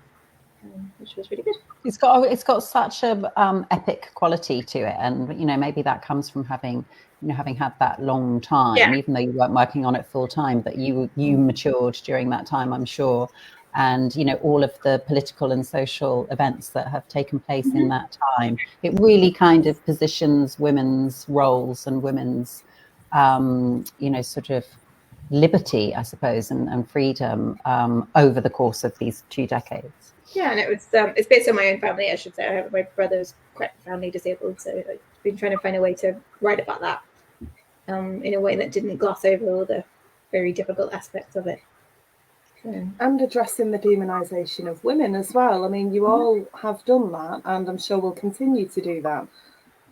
which was really good. It's got such a epic quality to it, and maybe that comes from having had that long time, Yeah. even though you weren't working on it full time, but you matured during that time, I'm sure. And all of the political and social events that have taken place in that time, it really kind of positions women's roles and women's sort of liberty, I suppose, and freedom over the course of these 2 decades. Yeah, and it's based on my own family, I should say. My brother's quite family disabled, so I've been trying to find a way to write about that in a way that didn't gloss over all the very difficult aspects of it. And addressing the demonisation of women as well. I mean, you all have done that, and I'm sure we'll continue to do that.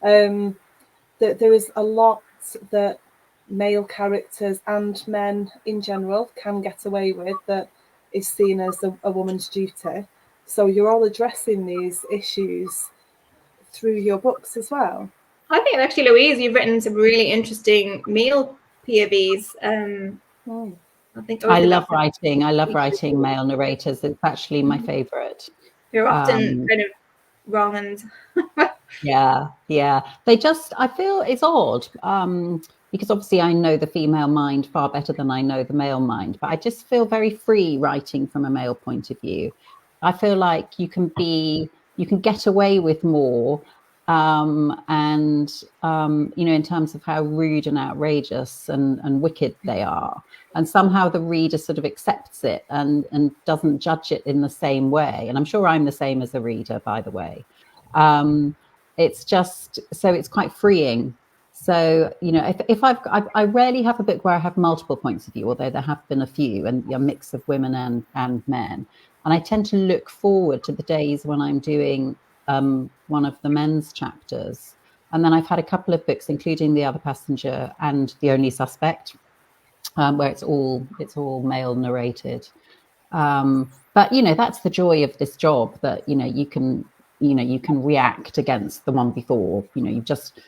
That there is a lot that male characters and men in general can get away with that is seen as a woman's duty. So you're all addressing these issues through your books as well. I think actually, Louise, you've written some really interesting male POVs. I love writing male narrators. It's actually my favorite. They're often kind of wrong and yeah. I feel it's odd because obviously I know the female mind far better than I know the male mind, but I just feel very free writing from a male point of view. I feel like you can get away with more, and in terms of how rude and outrageous and wicked they are, and somehow the reader sort of accepts it and doesn't judge it in the same way. And I'm sure I'm the same as a reader, by the way. It's just, so it's quite freeing. So if I rarely have a book where I have multiple points of view, although there have been a few, and a mix of women and men. And I tend to look forward to the days when I'm doing one of the men's chapters. And then I've had a couple of books, including The Other Passenger and The Only Suspect, where it's all male narrated. But that's the joy of this job, that you can react against the one before. You've just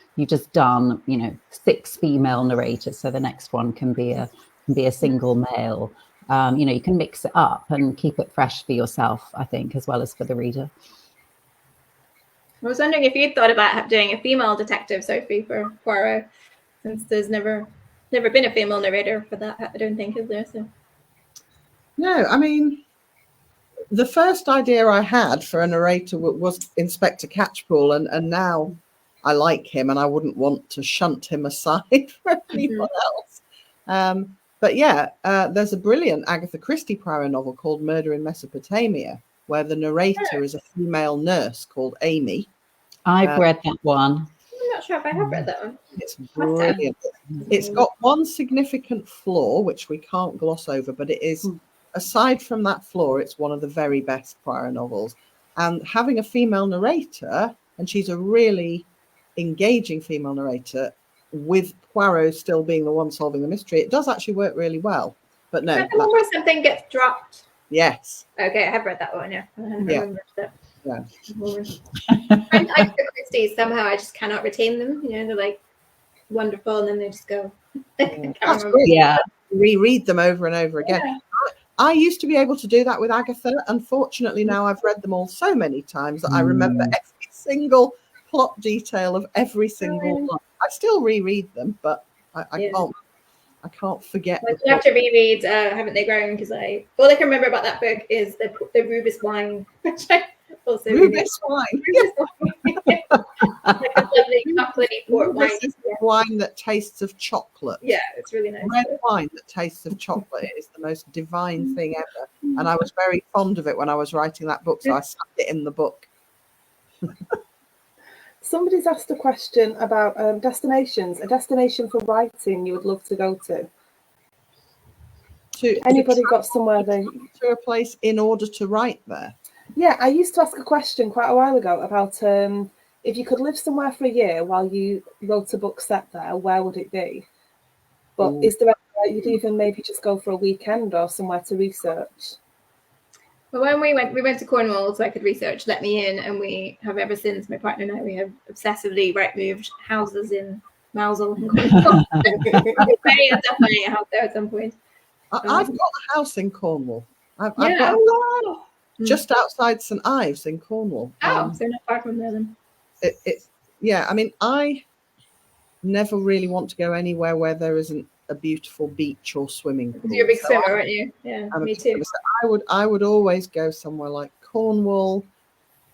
done 6 female narrators, so the next one can be a single male. You can mix it up and keep it fresh for yourself, I think, as well as for the reader. I was wondering if you'd thought about doing a female detective, Sophie, for Poirot, since there's never been a female narrator for that, I don't think, is there? So. No, I mean, the first idea I had for a narrator was Inspector Catchpool, and now I like him and I wouldn't want to shunt him aside for anyone else. But yeah, there's a brilliant Agatha Christie Poirot novel called Murder in Mesopotamia, where the narrator is a female nurse called Amy. I've read that one. I'm not sure if I have read that one. It's brilliant. It's got one significant flaw, which we can't gloss over, but it is, aside from that flaw, it's one of the very best Poirot novels. And having a female narrator, and she's a really engaging female narrator, with Poirot still being the one solving the mystery, it does actually work really well. But no. The one where something gets dropped. Yes. Okay, I have read that one, yeah. Yeah. I Christie's, somehow I just cannot retain them. They're like wonderful, and then they just go. That's great. Yeah. Reread them over and over again. Yeah. I used to be able to do that with Agatha. Unfortunately, now I've read them all so many times that I remember every single plot detail of every single one. I still reread them, but I can't forget. I have to reread Haven't They Grown, because all I can remember about that book is the Rubus wine, which I also Rubus wine. Like a lovely chocolatey port wine. Wine that tastes of chocolate. Yeah, it's really nice. Red wine that tastes of chocolate is the most divine thing ever, and I was very fond of it when I was writing that book, so I stuck it in the book. Somebody's asked a question about destinations. A destination for writing you would love to go to? Anybody got somewhere they... To a place in order to write there? Yeah, I used to ask a question quite a while ago about if you could live somewhere for a year while you wrote a book set there, where would it be? But Ooh. is there anywhere you'd even maybe just go for a weekend or somewhere to research? Well, when we went to Cornwall so I could research Let Me In, and we have ever since, my partner and I, we have obsessively moved houses in Mousehole and Cornwall. Definitely a house there at some point. I've got a house in Cornwall. I've Yeah. got Oh, wow. just outside St Ives in Cornwall. Oh, so not far from there then. Yeah, I mean, I never really want to go anywhere where there isn't a beautiful beach or swimming pool. You're a big swimmer, aren't you? Yeah, me too. So I would always go somewhere like Cornwall.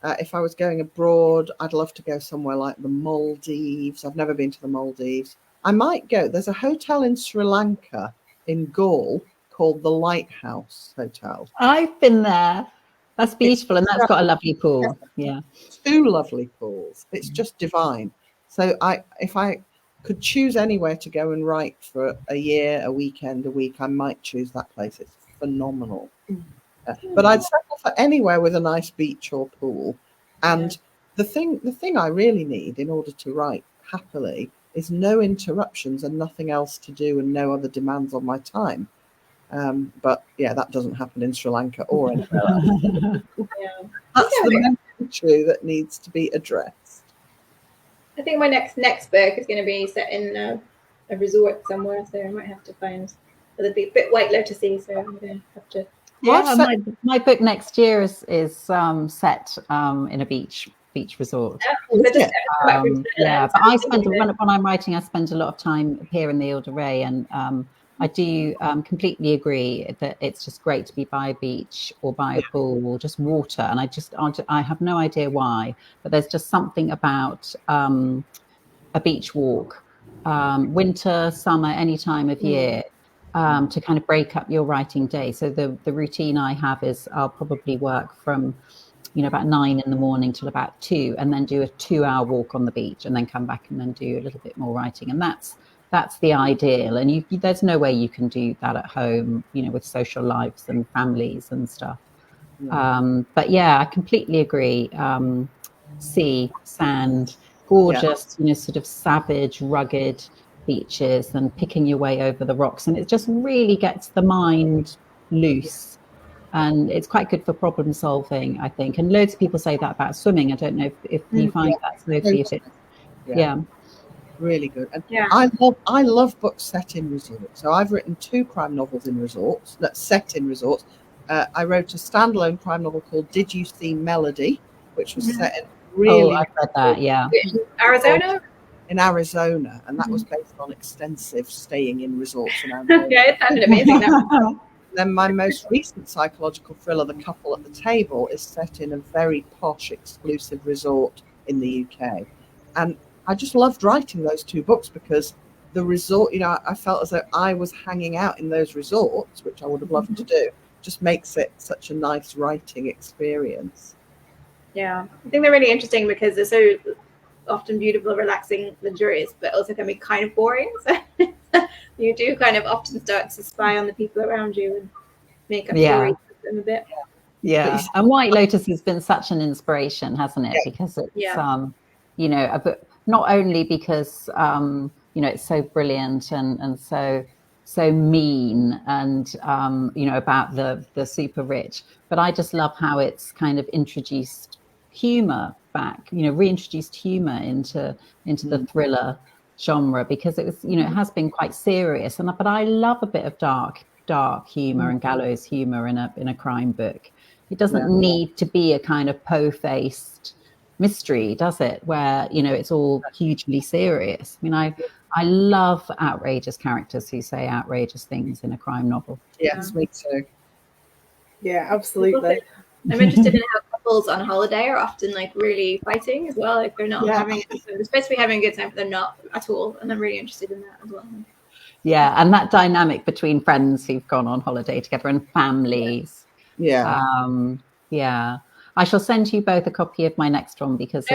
If I was going abroad, I'd love to go somewhere like the Maldives. I've never been to the Maldives. I might go. There's a hotel in Sri Lanka in Galle called the Lighthouse Hotel. I've been there. That's beautiful, and that's got a lovely pool. Yeah, 2 lovely pools. It's just divine. So if I could choose anywhere to go and write for a year, a weekend, a week, I might choose that place. It's phenomenal. But I'd settle for anywhere with a nice beach or pool. And the thing I really need in order to write happily is no interruptions and nothing else to do and no other demands on my time. But yeah, that doesn't happen in Sri Lanka or anywhere else. That's the main issue that needs to be addressed. I think my next book is going to be set in a resort somewhere, so I might have to find a bit White Lotusy. So I'm going to have to. Yeah, my book next year is set in a beach resort. Yeah, but I spend when I'm writing, I spend a lot of time here in the Ile de Ré, and I do completely agree that it's just great to be by a beach or by a pool or just water. And I have no idea why, but there's just something about a beach walk, winter, summer, any time of year, to kind of break up your writing day. So the routine I have is I'll probably work from about 9 in the morning till about 2, and then do a 2-hour walk on the beach, and then come back and then do a little bit more writing. And that's the ideal. And there's no way you can do that at home, with social lives and families and stuff. But yeah, I completely agree. Sea, sand, gorgeous, sort of savage, rugged beaches, and picking your way over the rocks. And it just really gets the mind loose. And it's quite good for problem solving, I think. And loads of people say that about swimming. I don't know if you find that, Sophie, if it's, really good. And I love books set in resorts. So I've written 2 crime novels in resorts, that's set in resorts. I wrote a standalone crime novel called Did You See Melody, which was set in I've read that, Arizona? In Arizona, and that was based on extensive staying in resorts around it sounded amazing. Then my most recent psychological thriller, The Couple at the Table, is set in a very posh, exclusive resort in the UK. And I just loved writing those 2 books because the resort, I felt as though I was hanging out in those resorts, which I would have loved to do. Just makes it such a nice writing experience. Yeah, I think they're really interesting because they're so often beautiful, relaxing, luxurious, but also can be kind of boring. So you do kind of often start to spy on the people around you and make up stories with them a bit. Yeah, and White Lotus has been such an inspiration, hasn't it? Because it's not only because it's so brilliant and so mean and about the super rich, but I just love how it's kind of introduced humor back, reintroduced humor into the thriller genre, because it was it has been quite serious, but I love a bit of dark humor and gallows humor in a crime book. It doesn't need to be a kind of po-faced mystery, does it, where it's all hugely serious. I mean, I love outrageous characters who say outrageous things in a crime novel. Yes, me too. Yeah, absolutely. I'm interested in how couples on holiday are often really fighting as well. Like they're not having, they're supposed to be having a good time, but they're not at all. And I'm really interested in that as well. Yeah, and that dynamic between friends who've gone on holiday together and families. Yeah. I shall send you both a copy of my next one because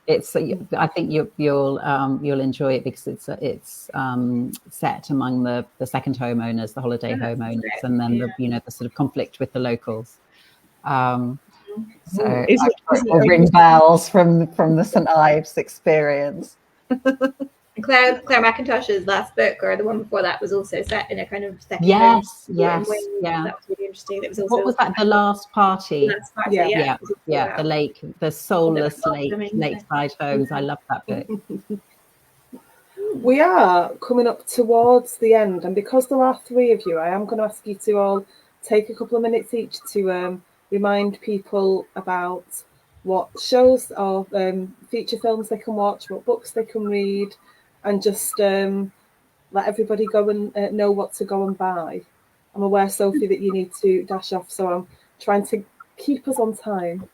it's I think you'll enjoy it because it's set among the second homeowners, the holiday homeowners, and then the sort of conflict with the locals. So Ooh, I'm sure it will ring bells from the St. Ives experience. And Claire McIntosh's last book, or the one before that, was also set in a kind of second Yes, home yes, in Wales. yeah. That was really interesting. It was also What was that? The Last party. Last party, Yeah. Yeah. The lake, the soulless lake, blossoming, lakeside homes. I love that book. We are coming up towards the end, and because there are three of you, I am going to ask you to all take a couple of minutes each to remind people about what shows or feature films they can watch, what books they can read, and just let everybody go and know what to go and buy. I'm aware, Sophie, that you need to dash off, so I'm trying to keep us on time.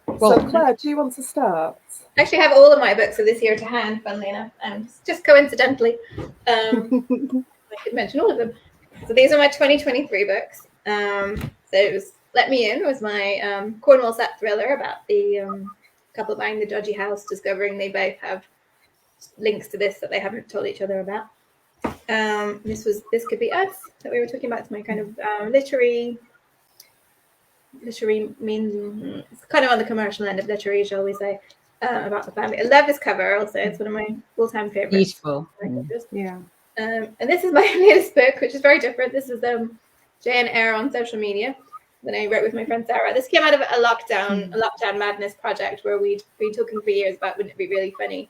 Well, So, Claire, do you want to start? I actually have all of my books of this year to hand, funnily enough, and just coincidentally, I could mention all of them. So these are my 2023 books. So it was Let Me In was my Cornwall set thriller about the couple buying the dodgy house, discovering they both have links to this that they haven't told each other about. This Could Be Us that we were talking about. It's my kind of literary means, it's kind of on the commercial end of literary, shall we say, about the family. I love this cover also. It's one of my all-time favorites. Beautiful. Yeah. And this is my latest book, which is very different. This is Jane Eyre on social media that I wrote with my friend Sarah. This came out of a lockdown madness project where we'd been talking for years about wouldn't it be really funny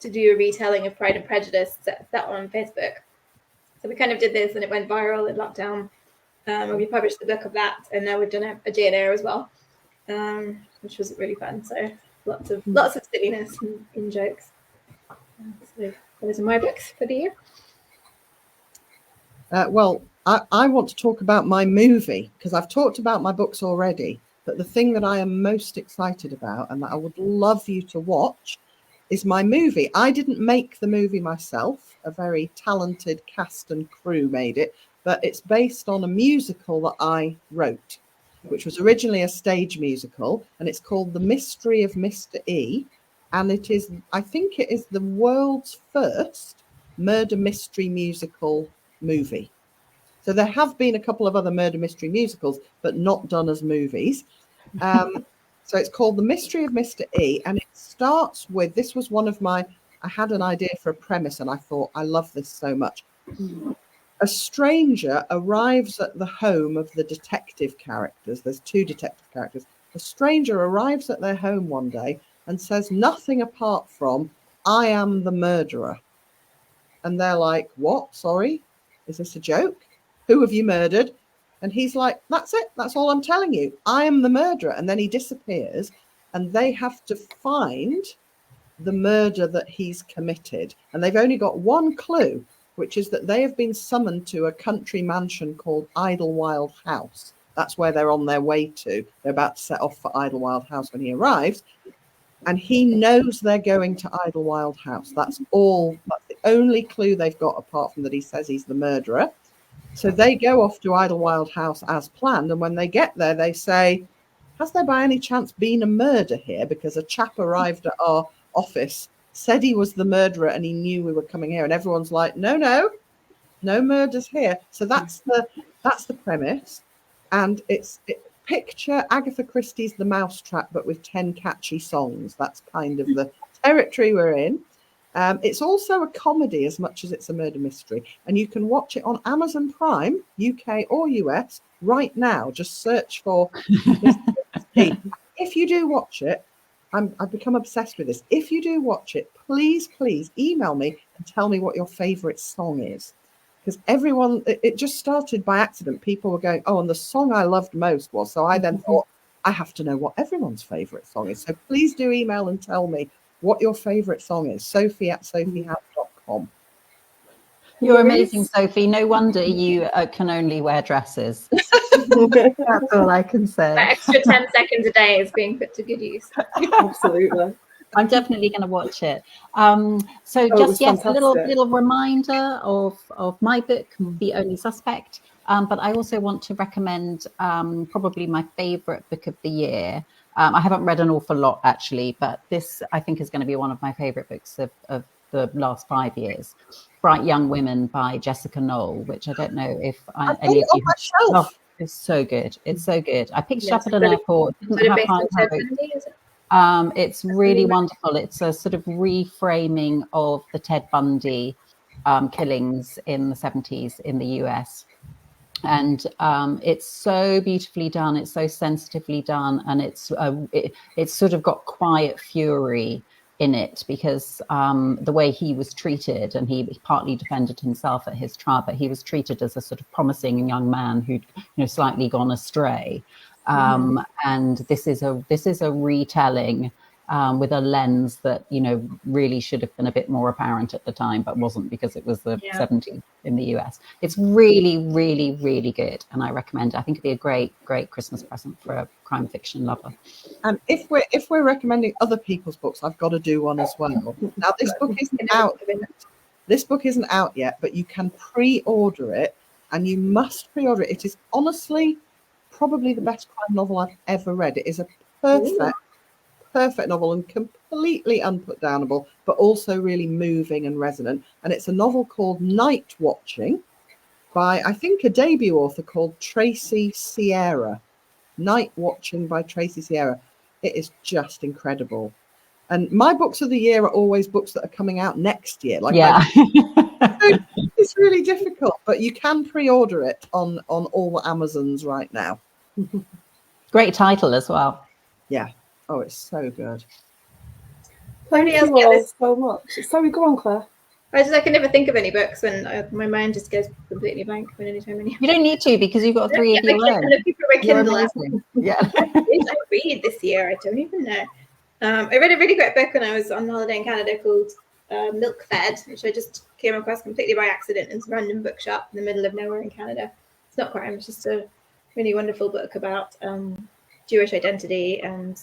to do a retelling of Pride and Prejudice set on Facebook. So we kind of did this and it went viral in lockdown. And we published the book of that, and now we've done a Jane Eyre as well, which was really fun. So lots of silliness and jokes. So those are my books for the year. Well, I want to talk about my movie because I've talked about my books already, but the thing that I am most excited about and that I would love you to watch is my movie. I didn't make the movie myself. A very talented cast and crew made it, but it's based on a musical that I wrote, which was originally a stage musical, and it's called The Mystery of Mr. E. And I think it is the world's first murder mystery musical movie. So there have been a couple of other murder mystery musicals, but not done as movies. So it's called The Mystery of Mr. E. And it starts with, this was one of I had an idea for a premise and I thought, I love this so much. A stranger arrives at the home of the detective characters. There's two detective characters. A stranger arrives at their home one day and says nothing apart from, I am the murderer. And they're like, what? Sorry? Is this a joke? Who have you murdered? And he's like, that's it. That's all I'm telling you. I am the murderer. And then he disappears and they have to find the murder that he's committed. And they've only got one clue, which is that they have been summoned to a country mansion called Idlewild House. That's where they're on their way to. They're about to set off for Idlewild House when he arrives. And he knows they're going to Idlewild House. That's all. That's the only clue they've got, apart from that he says he's the murderer. So they go off to Idlewild House as planned. And when they get there, they say, has there by any chance been a murder here? Because a chap arrived at our office, said he was the murderer and he knew we were coming here. And everyone's like, no murders here. So that's the premise. And picture Agatha Christie's The Mousetrap, but with 10 catchy songs. That's kind of the territory we're in. It's also a comedy as much as it's a murder mystery. And you can watch it on Amazon Prime, UK or US, right now. Just search for If you do watch it, I've become obsessed with this. If you do watch it, please email me and tell me what your favourite song is. Because it just started by accident. People were going, oh, and the song I loved most was. So I then thought, I have to know what everyone's favourite song is. So please do email and tell me what your favourite song is. Sophie@sophiehouse.com. You're amazing, Sophie. No wonder you can only wear dresses. That's all I can say. That extra 10 seconds a day is being put to good use. Absolutely. I'm definitely going to watch it. A little reminder of my book, The Only Suspect. But I also want to recommend probably my favourite book of the year. I haven't read an awful lot, actually, but this, I think, is going to be one of my favourite books of the last 5 years. Bright Young Women by Jessica Knoll, which I don't know if any of you have. It's so good. It's so good. I picked it Yeah, up at it's an airport. sort Didn't of have based on high Ted hopes. Bundy, is it? It's really wonderful. It's a sort of reframing of the Ted Bundy killings in the 70s in the US. And it's so beautifully done. It's so sensitively done, and it's sort of got quiet fury in it because the way he was treated, and he partly defended himself at his trial, but he was treated as a sort of promising young man who'd slightly gone astray. And this is a retelling with a lens that really should have been a bit more apparent at the time, but wasn't because it was the 70s in the US. It's really, really, really good, and I recommend it. I think it'd be a great Christmas present for a crime fiction lover. And if we're recommending other people's books, I've got to do one as well. Now, this book isn't out. This book isn't out yet, but you can pre-order it, and you must pre-order it. It is honestly probably the best crime novel I've ever read. It is a perfect novel and completely unputdownable, but also really moving and resonant. And it's a novel called Night Watching by, I think, a debut author called Tracy Sierra. Night Watching by Tracy Sierra. It is just incredible. And my books of the year are always books that are coming out next year. It's really difficult, but you can pre-order it on all the Amazons right now. Great title as well. Yeah. Oh, it's so good. Thank you all so much. Sorry, go on, Claire. I can never think of any books when my mind just goes completely blank when anytime any. You don't need to, because you've got 3 of your own. Yeah. I read this year? I don't even know. I read a really great book when I was on holiday in Canada called Milk Fed, which I just came across completely by accident in some random bookshop in the middle of nowhere in Canada. It's not crime, it's just a really wonderful book about Jewish identity and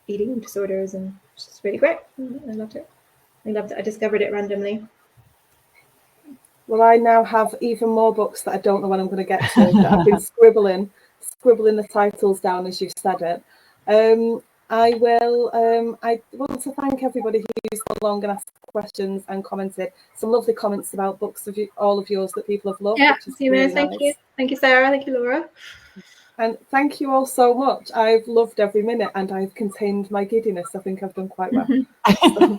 eating disorders, and it's just really great. I loved it. I discovered it randomly. Well, I now have even more books that I don't know when I'm going to get to. That I've been scribbling the titles down as you've said it. I want to thank everybody who's gone along and asked questions and commented. Some lovely comments about books of all of yours that people have loved. Yeah, really thank nice. you. Thank you, Sarah. Thank you, Laura. And thank you all so much. I've loved every minute, and I've contained my giddiness. I think I've done quite well. So,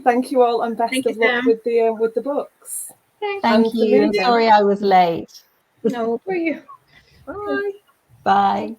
thank you all, and best of luck with the books. Thank you. Sorry I was late. No, were you? Bye. Bye.